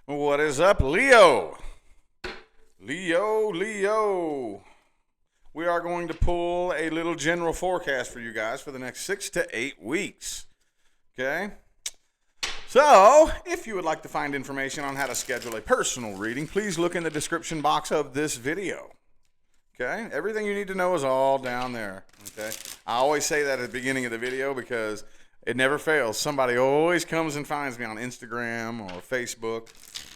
What is up, Leo? Leo. We are going to pull a little general forecast for you guys for the next 6 to 8 weeks. Okay? So, if you would like to find information on how to schedule a personal reading, please look in the description box of this video. Okay? Everything you need to know is all down there. Okay? I always say that at the beginning of the video because it never fails. Somebody always comes and finds me on Instagram or Facebook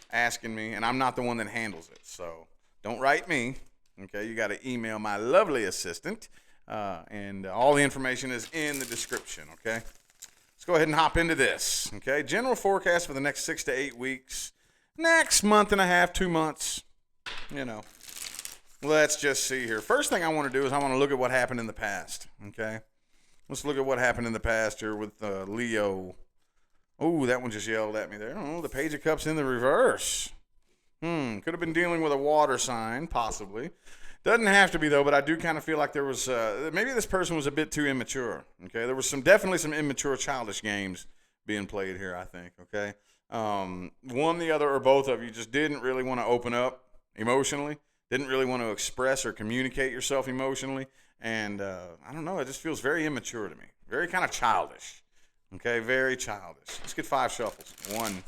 asking me, and I'm not the one that handles it. So don't write me. Okay? You got to email my lovely assistant, and all the information is in the description. Okay? Let's go ahead and hop into this. Okay? General forecast for the next 6 to 8 weeks, next month and a half, 2 months. You know. Let's just see here. First thing I want to do is I want to look at what happened in the past. Okay? Let's look at what happened in the past here with Leo. Oh, that one just yelled at me there. Oh, the Page of Cups in the reverse. Could have been dealing with a water sign, possibly. Doesn't have to be, though, but I do kind of feel like there was, maybe this person was a bit too immature. Okay? There was definitely some immature, childish games being played here, I think. Okay? One, the other, or both of you just didn't really want to open up emotionally. Didn't really want to express or communicate yourself emotionally. And I don't know, it just feels very immature to me. Very kind of childish. Okay, very childish. Let's get 5 shuffles. 1,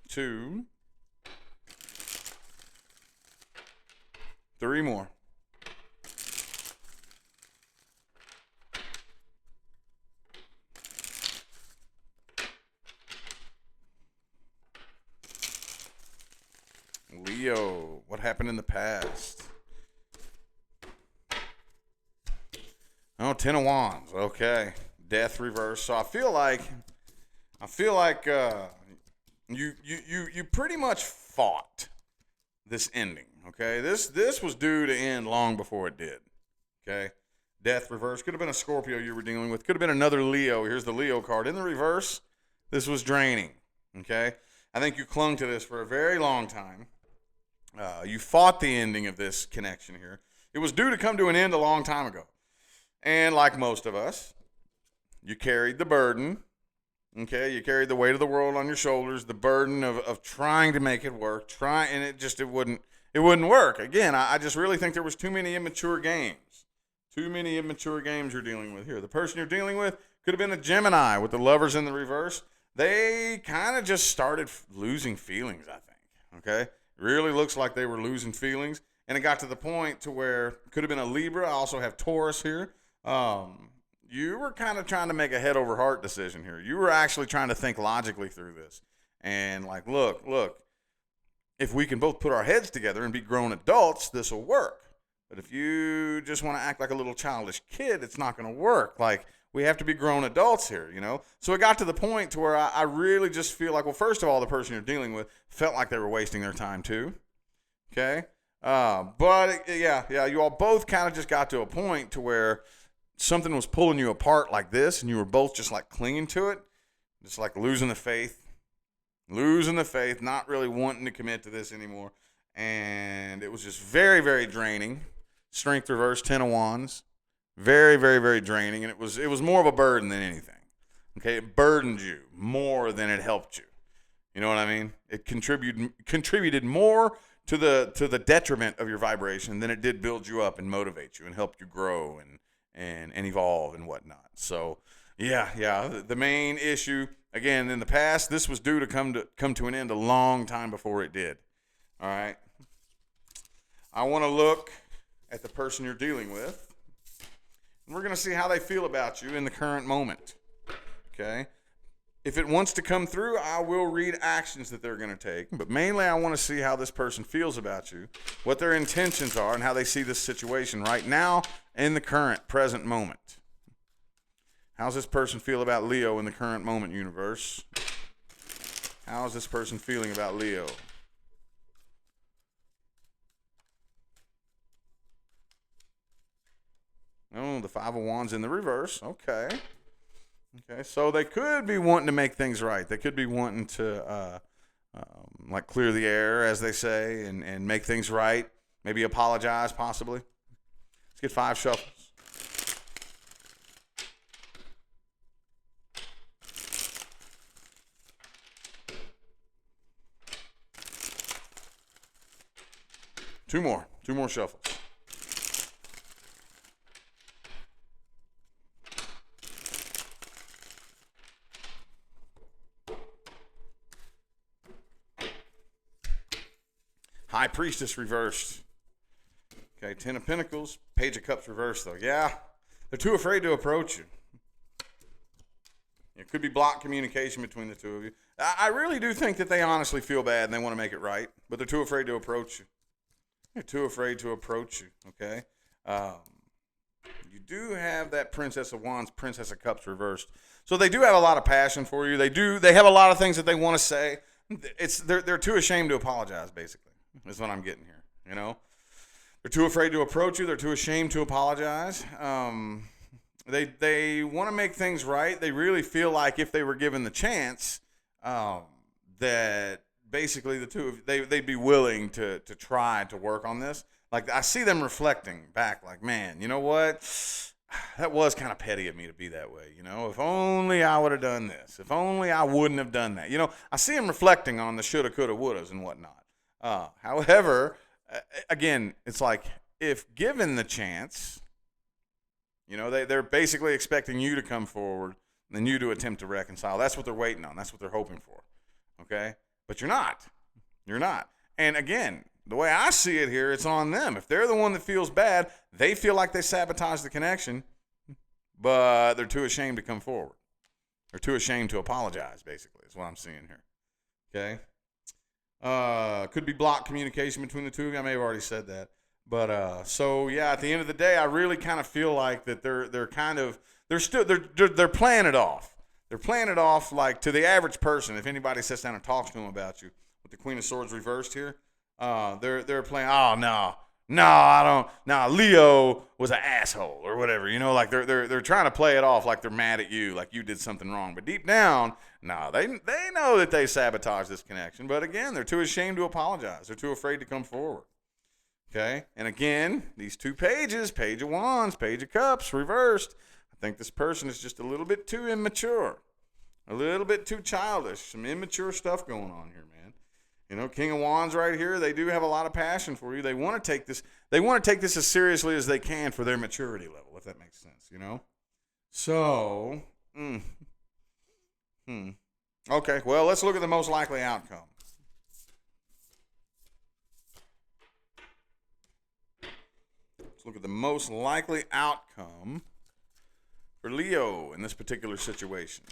2, 3 more. Leo, what happened in the past? Oh, 10 of Wands. Okay. Death reverse. So I feel like you pretty much fought this ending. Okay. This was due to end long before it did. Okay. Death reverse. Could have been a Scorpio you were dealing with. Could have been another Leo. Here's the Leo card. In the reverse, this was draining. Okay. I think you clung to this for a very long time. You fought the ending of this connection here. It was due to come to an end a long time ago. And like most of us, you carried the burden. Okay, you carried the weight of the world on your shoulders, the burden of trying to make it work, and it wouldn't work. Again, I just really think there was too many immature games. Too many immature games you're dealing with here. The person you're dealing with could have been a Gemini with the Lovers in the reverse. They kind of just started losing feelings, I think. Okay? It really looks like they were losing feelings. And it got to the point to where it could have been a Libra. I also have Taurus here. You were kind of trying to make a head over heart decision here. You were actually trying to think logically through this. And like, look, if we can both put our heads together and be grown adults, this will work. But if you just want to act like a little childish kid, it's not going to work. Like, we have to be grown adults here, you know? So it got to the point to where I really just feel like, well, first of all, the person you're dealing with felt like they were wasting their time too. Okay? You all both kind of just got to a point to where something was pulling you apart like this, and you were both just like clinging to it, just like losing the faith, not really wanting to commit to this anymore. And it was just very, very draining. Strength reverse, 10 of Wands. Very, very, very draining. And it was more of a burden than anything. Okay, it burdened you more than it helped you. You know what I mean? It contributed more to the detriment of your vibration than it did build you up and motivate you and help you grow and evolve and whatnot. So the main issue, again, in the past, this was due to come to an end a long time before it did. All right. I want to look at the person you're dealing with, and we're going to see how they feel about you in the current moment. Okay. If it wants to come through, I will read actions that they're going to take. But mainly, I want to see how this person feels about you, what their intentions are, and how they see this situation right now in the current, present moment. How's this person feel about Leo in the current moment, universe? How's this person feeling about Leo? Oh, the 5 of Wands in the reverse. Okay. Okay, so they could be wanting to make things right. They could be wanting to, like, clear the air, as they say, and make things right. Maybe apologize, possibly. Let's get 5 shuffles. Two more shuffles. High Priestess reversed. Okay, Ten of Pentacles, Page of Cups reversed though. Yeah, they're too afraid to approach you. It could be blocked communication between the two of you. I really do think that they honestly feel bad and they want to make it right, but they're too afraid to approach you. They're too afraid to approach you, okay? You do have that Princess of Wands, Princess of Cups reversed. So they do have a lot of passion for you. They have a lot of things that they want to say. They're too ashamed to apologize, basically. That's what I'm getting here, you know? They're too afraid to approach you. They're too ashamed to apologize. They want to make things right. They really feel like if they were given the chance, that basically the two of they'd be willing to try to work on this. Like I see them reflecting back, like, man, you know what? That was kind of petty of me to be that way. You know, if only I would have done this. If only I wouldn't have done that. You know, I see them reflecting on the shoulda, coulda, wouldas and whatnot. However, again, it's like if given the chance, you know, they're basically expecting you to come forward and you to attempt to reconcile. That's what they're waiting on. That's what they're hoping for. Okay? But you're not. You're not. And again, the way I see it here, it's on them. If they're the one that feels bad, they feel like they sabotaged the connection, but they're too ashamed to come forward. They're too ashamed to apologize, basically, is what I'm seeing here. Okay? Could be blocked communication between the two of you. I may have already said that. But so yeah, at the end of the day, I really kind of feel like that they're playing it off. They're playing it off like to the average person. If anybody sits down and talks to them about you with the Queen of Swords reversed here, they're playing. Oh no, I don't. No, Leo was an asshole or whatever. You know, like they're trying to play it off like they're mad at you, like you did something wrong. But deep down, no, they know that they sabotaged this connection. But again, they're too ashamed to apologize. They're too afraid to come forward. Okay, and again, these two pages, Page of Wands, Page of Cups, reversed. I think this person is just a little bit too immature, a little bit too childish, some immature stuff going on here, man. You know, King of Wands right here, they do have a lot of passion for you. They want to take this as seriously as they can for their maturity level, if that makes sense, you know? So, okay, well, let's look at the most likely outcome. Look at the most likely outcome for Leo in this particular situation.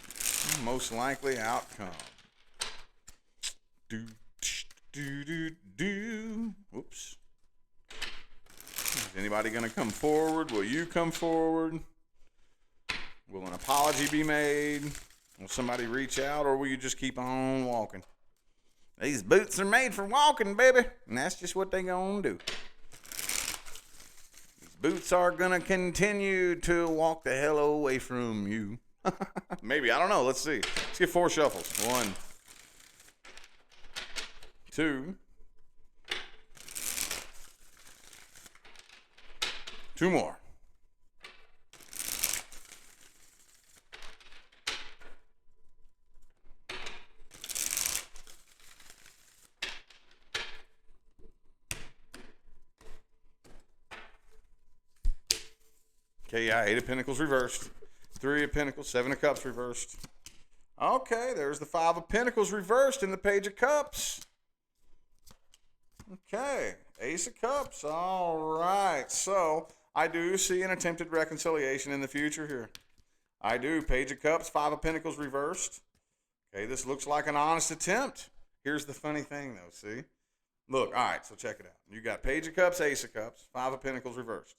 Most likely outcome. Whoops. Is anybody going to come forward? Will you come forward? Will an apology be made? Will somebody reach out, or will you just keep on walking? These boots are made for walking, baby. And that's just what they going to do. Boots are going to continue to walk the hell away from you. Maybe. I don't know. Let's see. Let's get 4 shuffles. 1, 2. 2 more. Okay, yeah, 8 of Pentacles reversed. 3 of Pentacles, 7 of Cups reversed. Okay, there's the 5 of Pentacles reversed in the Page of Cups. Okay, Ace of Cups. All right, so I do see an attempted reconciliation in the future here. I do. Page of Cups, 5 of Pentacles reversed. Okay, this looks like an honest attempt. Here's the funny thing, though, see? Look, all right, so check it out. You got Page of Cups, Ace of Cups, 5 of Pentacles reversed.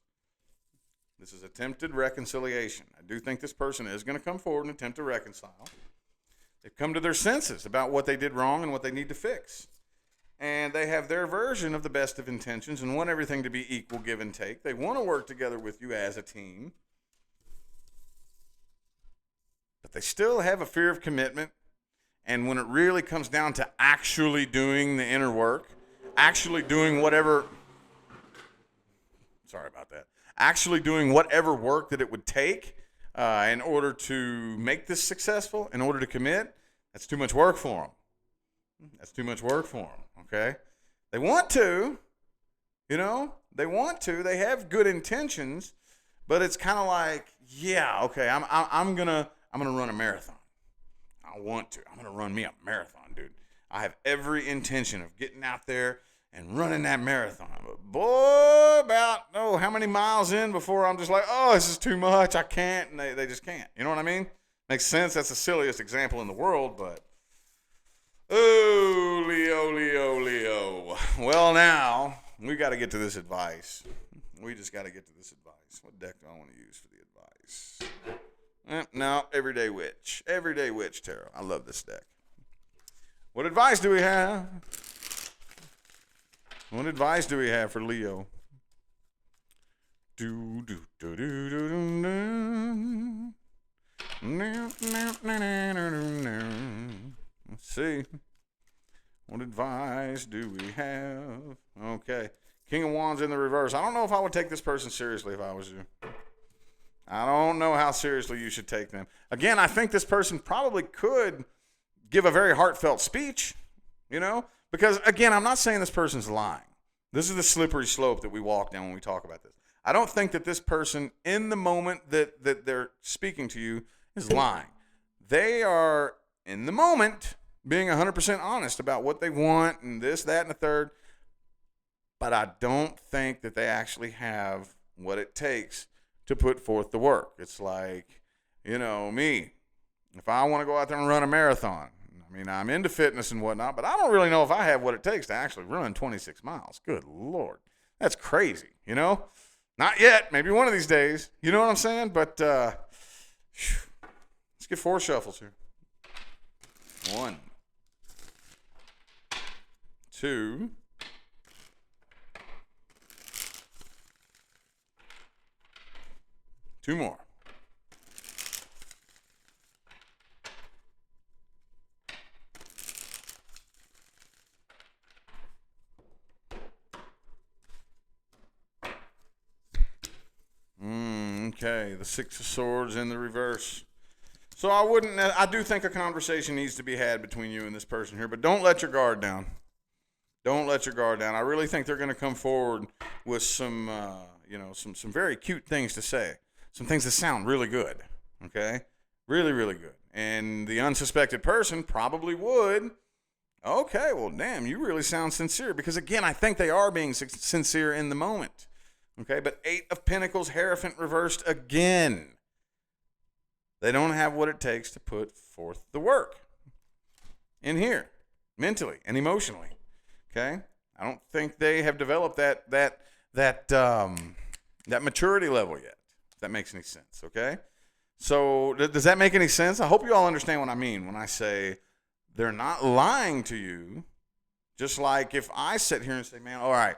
This is attempted reconciliation. I do think this person is going to come forward and attempt to reconcile. They've come to their senses about what they did wrong and what they need to fix. And they have their version of the best of intentions and want everything to be equal give and take. They want to work together with you as a team. But they still have a fear of commitment. And when it really comes down to actually doing the inner work, actually doing whatever... Sorry about that. Actually doing whatever work that it would take in order to make this successful, in order to commit, that's too much work for them. That's too much work for them, okay? They want to, You know, they want to. They have good intentions, but it's kind of like, yeah, okay, I'm gonna run a marathon. I want to. I'm gonna run me a marathon, dude. I have every intention of getting out there and running that marathon. But boy, about how many miles in before I'm just like, oh, this is too much. I can't, and they just can't. You know what I mean? Makes sense. That's the silliest example in the world, but oh, Leo. Well, now we got to get to this advice. We just got to get to this advice. What deck do I want to use for the advice? No, Everyday Witch. Everyday Witch Tarot. I love this deck. What advice do we have? What advice do we have for Leo? Let's see. What advice do we have? Okay. King of Wands in the reverse. I don't know if I would take this person seriously if I was you. I don't know how seriously you should take them. Again, I think this person probably could give a very heartfelt speech, you know? Because, again, I'm not saying this person's lying. This is the slippery slope that we walk down when we talk about this. I don't think that this person, in the moment that they're speaking to you, is lying. They are, in the moment, being 100% honest about what they want and this, that, and the third. But I don't think that they actually have what it takes to put forth the work. It's like, you know, me. If I want to go out there and run a marathon, I mean, I'm into fitness and whatnot, but I don't really know if I have what it takes to actually run 26 miles. Good Lord. That's crazy, you know? Not yet. Maybe one of these days. You know what I'm saying? But let's get 4 shuffles here. 1, 2, 2 more. Okay, the 6 of Swords in the reverse. So I do think a conversation needs to be had between you and this person here, but don't let your guard down. Don't let your guard down. I really think they're going to come forward with some very cute things to say. Some things that sound really good, okay? Really, really good. And the unsuspected person probably would. Okay, well, damn, you really sound sincere. Because, again, I think they are being sincere in the moment. Okay, but 8 of Pentacles, Hierophant reversed again. They don't have what it takes to put forth the work in here, mentally and emotionally. Okay, I don't think they have developed that maturity level yet. If that makes any sense. Okay, so does that make any sense? I hope you all understand what I mean when I say they're not lying to you. Just like if I sit here and say, man, all right,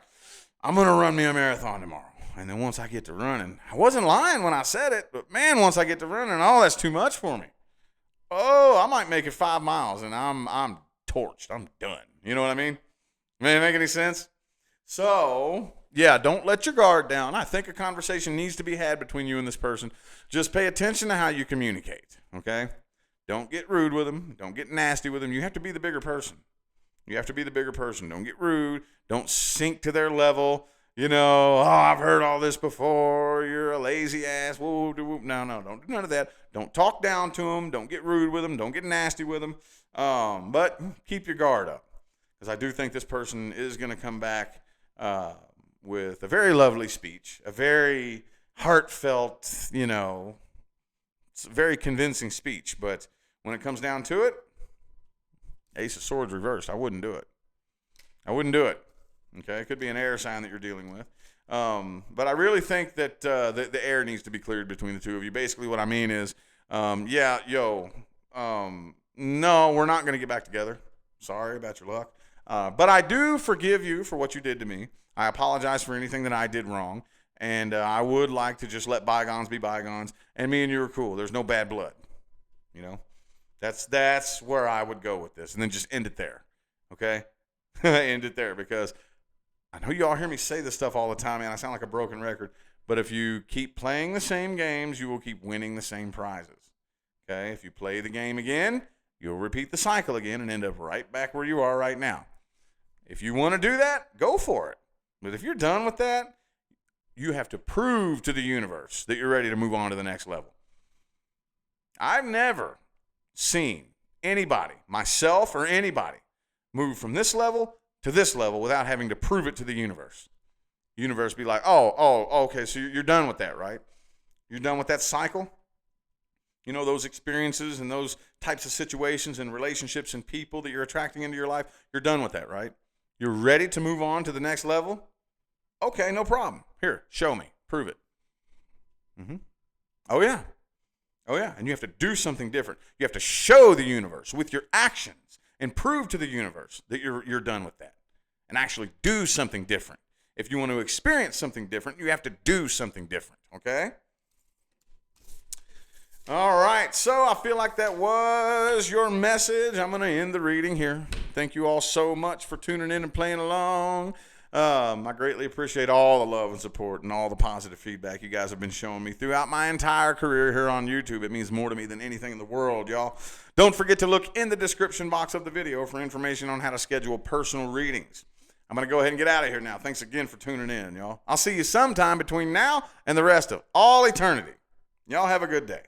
I'm going to run me a marathon tomorrow. And then once I get to running, I wasn't lying when I said it, but man, once I get to running, oh, that's too much for me. Oh, I might make it 5 miles and I'm torched. I'm done. You know what I mean? May it make any sense? So, yeah, don't let your guard down. I think a conversation needs to be had between you and this person. Just pay attention to how you communicate, okay? Don't get rude with them. Don't get nasty with them. You have to be the bigger person. You have to be the bigger person. Don't get rude. Don't sink to their level. You know, oh, I've heard all this before. You're a lazy ass. Whoa, whoop. No, don't do none of that. Don't talk down to them. Don't get rude with them. Don't get nasty with them. But keep your guard up, because I do think this person is going to come back with a very lovely speech, a very heartfelt, you know, it's a very convincing speech. But when it comes down to it, Ace of Swords reversed. I wouldn't do it. Okay, it could be an air sign that you're dealing with. But I really think that the air needs to be cleared between the two of you. Basically what I mean is, no, we're not going to get back together. Sorry about your luck. But I do forgive you for what you did to me. I apologize for anything that I did wrong. And I would like to just let bygones be bygones. And me and you are cool. There's no bad blood. You know? That's where I would go with this. And then just end it there. Okay? End it there, because I know you all hear me say this stuff all the time, man. I sound like a broken record. But if you keep playing the same games, you will keep winning the same prizes. Okay? If you play the game again, you'll repeat the cycle again and end up right back where you are right now. If you want to do that, go for it. But if you're done with that, you have to prove to the universe that you're ready to move on to the next level. I've never seen anybody, myself or anybody, move from this level to this level without having to prove it to the universe. The universe be like, okay, so you're done with that, right? You're done with that cycle? You know, those experiences and those types of situations and relationships and people that you're attracting into your life, you're done with that, right? You're ready to move on to the next level? Okay, no problem. Here, show me. Prove it. Oh, yeah. And you have to do something different. You have to show the universe with your actions and prove to the universe that you're done with that and actually do something different. If you want to experience something different, you have to do something different, okay? All right, so I feel like that was your message. I'm going to end the reading here. Thank you all so much for tuning in and playing along. I greatly appreciate all the love and support and all the positive feedback you guys have been showing me throughout my entire career here on YouTube. It means more to me than anything in the world, y'all. Don't forget to look in the description box of the video for information on how to schedule personal readings. I'm going to go ahead and get out of here now. Thanks again for tuning in, y'all. I'll see you sometime between now and the rest of all eternity. Y'all have a good day.